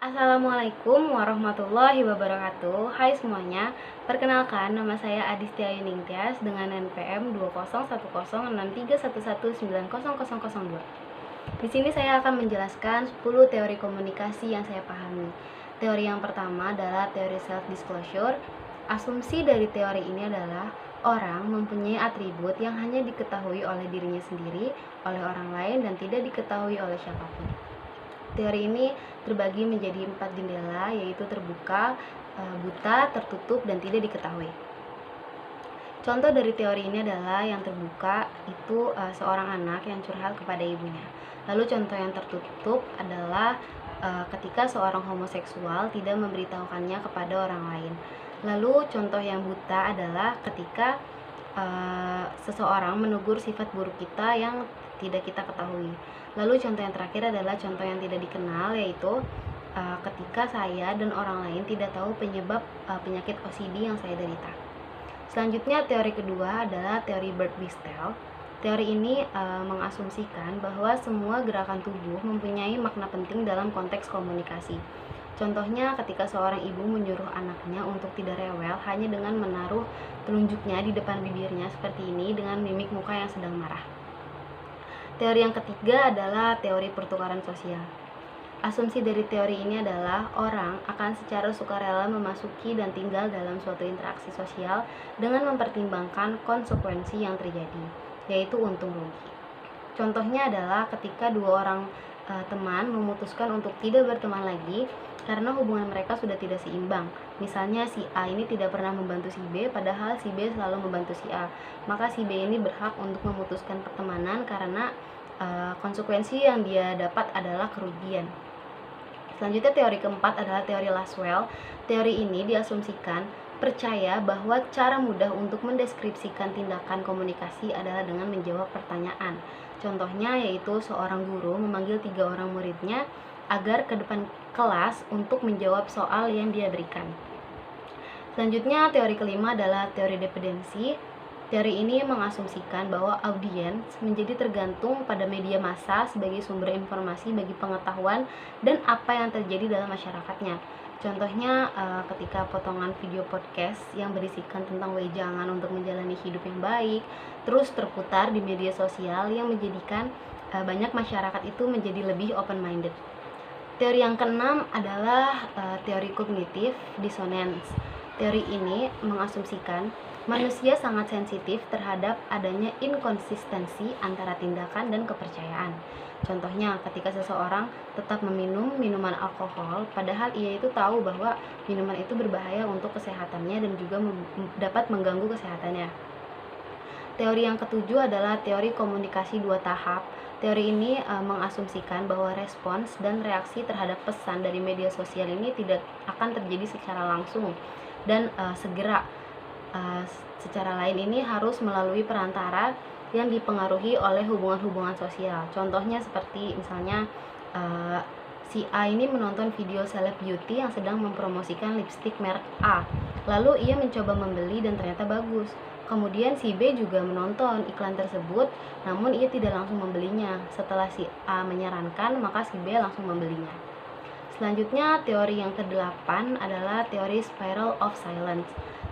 Assalamualaikum warahmatullahi wabarakatuh. Hai semuanya, perkenalkan nama saya Adistia Yuningtyas dengan NPM 2010631190002. Di sini saya akan menjelaskan 10 teori komunikasi yang saya pahami. Teori yang pertama adalah teori self disclosure. Asumsi dari teori ini adalah orang mempunyai atribut yang hanya diketahui oleh dirinya sendiri, oleh orang lain, dan tidak diketahui oleh siapapun. Teori ini terbagi menjadi 4 jendela, yaitu terbuka, buta, tertutup, dan tidak diketahui. Contoh dari teori ini adalah yang terbuka itu seorang anak yang curhat kepada ibunya. Lalu contoh yang tertutup adalah ketika seorang homoseksual tidak memberitahukannya kepada orang lain. Lalu contoh yang buta adalah ketika seseorang menegur sifat buruk kita yang tidak kita ketahui. Lalu contoh yang terakhir adalah contoh yang tidak dikenal, yaitu ketika saya dan orang lain tidak tahu penyebab penyakit OCD yang saya derita. Selanjutnya teori kedua adalah teori Bert-Wistel. Teori ini mengasumsikan bahwa semua gerakan tubuh mempunyai makna penting dalam konteks komunikasi. Contohnya ketika seorang ibu menyuruh anaknya untuk tidak rewel hanya dengan menaruh telunjuknya di depan bibirnya seperti ini dengan mimik muka yang sedang marah. Teori yang ketiga adalah teori pertukaran sosial. Asumsi dari teori ini adalah orang akan secara sukarela memasuki dan tinggal dalam suatu interaksi sosial dengan mempertimbangkan konsekuensi yang terjadi, yaitu untung rugi. Contohnya adalah ketika dua orang teman memutuskan untuk tidak berteman lagi karena hubungan mereka sudah tidak seimbang. Misalnya si A ini tidak pernah membantu si B, padahal si B selalu membantu si A. Maka si B ini berhak untuk memutuskan pertemanan karena konsekuensi yang dia dapat adalah kerugian. Selanjutnya teori keempat adalah teori Laswell. Teori ini diasumsikan percaya bahwa cara mudah untuk mendeskripsikan tindakan komunikasi adalah dengan menjawab pertanyaan. Contohnya yaitu seorang guru memanggil 3 orang muridnya agar ke depan kelas untuk menjawab soal yang dia berikan. Selanjutnya teori kelima adalah teori dependensi. Teori ini mengasumsikan bahwa audiens menjadi tergantung pada media massa sebagai sumber informasi bagi pengetahuan dan apa yang terjadi dalam masyarakatnya. Contohnya ketika potongan video podcast yang berisikan tentang wejangan untuk menjalani hidup yang baik terus terputar di media sosial yang menjadikan banyak masyarakat itu menjadi lebih open minded. Teori yang keenam adalah teori kognitif dissonance. Teori ini mengasumsikan manusia sangat sensitif terhadap adanya inkonsistensi antara tindakan dan kepercayaan. Contohnya, ketika seseorang tetap meminum minuman alkohol, padahal ia itu tahu bahwa minuman itu berbahaya untuk kesehatannya dan juga dapat mengganggu kesehatannya. Teori yang ketujuh adalah teori komunikasi 2 tahap. Teori ini mengasumsikan bahwa respons dan reaksi terhadap pesan dari media sosial ini tidak akan terjadi secara langsung dan segera. Secara lain ini harus melalui perantara yang dipengaruhi oleh hubungan-hubungan sosial. Contohnya seperti misalnya si A ini menonton video seleb beauty yang sedang mempromosikan lipstik merek A. Lalu ia mencoba membeli dan ternyata bagus. Kemudian si B juga menonton iklan tersebut, namun ia tidak langsung membelinya. Setelah si A menyarankan, maka si B langsung membelinya. Selanjutnya, teori yang ke-8 adalah teori spiral of silence.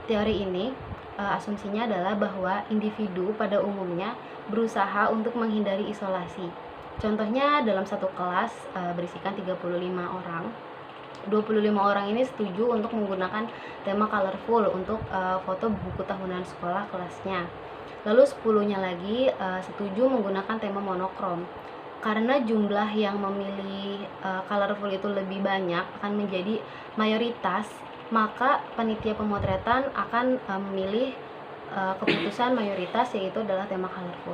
Teori ini asumsinya adalah bahwa individu pada umumnya berusaha untuk menghindari isolasi. Contohnya dalam satu kelas berisikan 35 orang. 25 orang ini setuju untuk menggunakan tema colorful untuk foto buku tahunan sekolah kelasnya. Lalu 10-nya lagi setuju menggunakan tema monokrom. Karena jumlah yang memilih colorful itu lebih banyak akan menjadi mayoritas, maka panitia pemotretan akan memilih keputusan mayoritas, yaitu adalah tema colorful.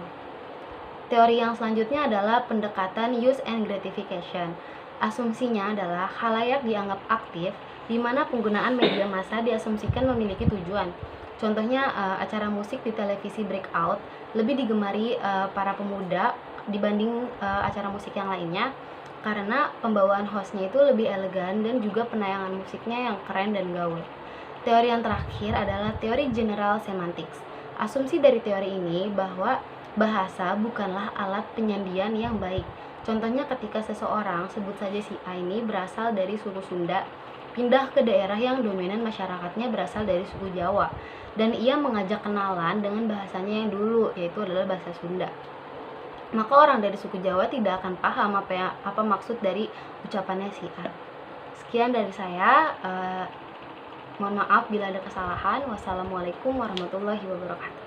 Teori yang selanjutnya adalah pendekatan use and gratification. Asumsinya adalah khalayak dianggap aktif di mana penggunaan media massa diasumsikan memiliki tujuan. Contohnya acara musik di televisi Breakout lebih digemari para pemuda dibanding acara musik yang lainnya karena pembawaan hostnya itu lebih elegan dan juga penayangan musiknya yang keren dan gaul. Teori yang terakhir adalah teori general semantics. Asumsi dari teori ini bahwa bahasa bukanlah alat penyandian yang baik. Contohnya ketika seseorang, sebut saja si A ini, berasal dari suku Sunda, pindah ke daerah yang dominan masyarakatnya berasal dari suku Jawa, dan ia mengajak kenalan dengan bahasanya yang dulu, yaitu adalah bahasa Sunda. Maka orang dari suku Jawa tidak akan paham apa maksud dari ucapannya si A. Sekian dari saya. Mohon maaf bila ada kesalahan. Wassalamualaikum warahmatullahi wabarakatuh.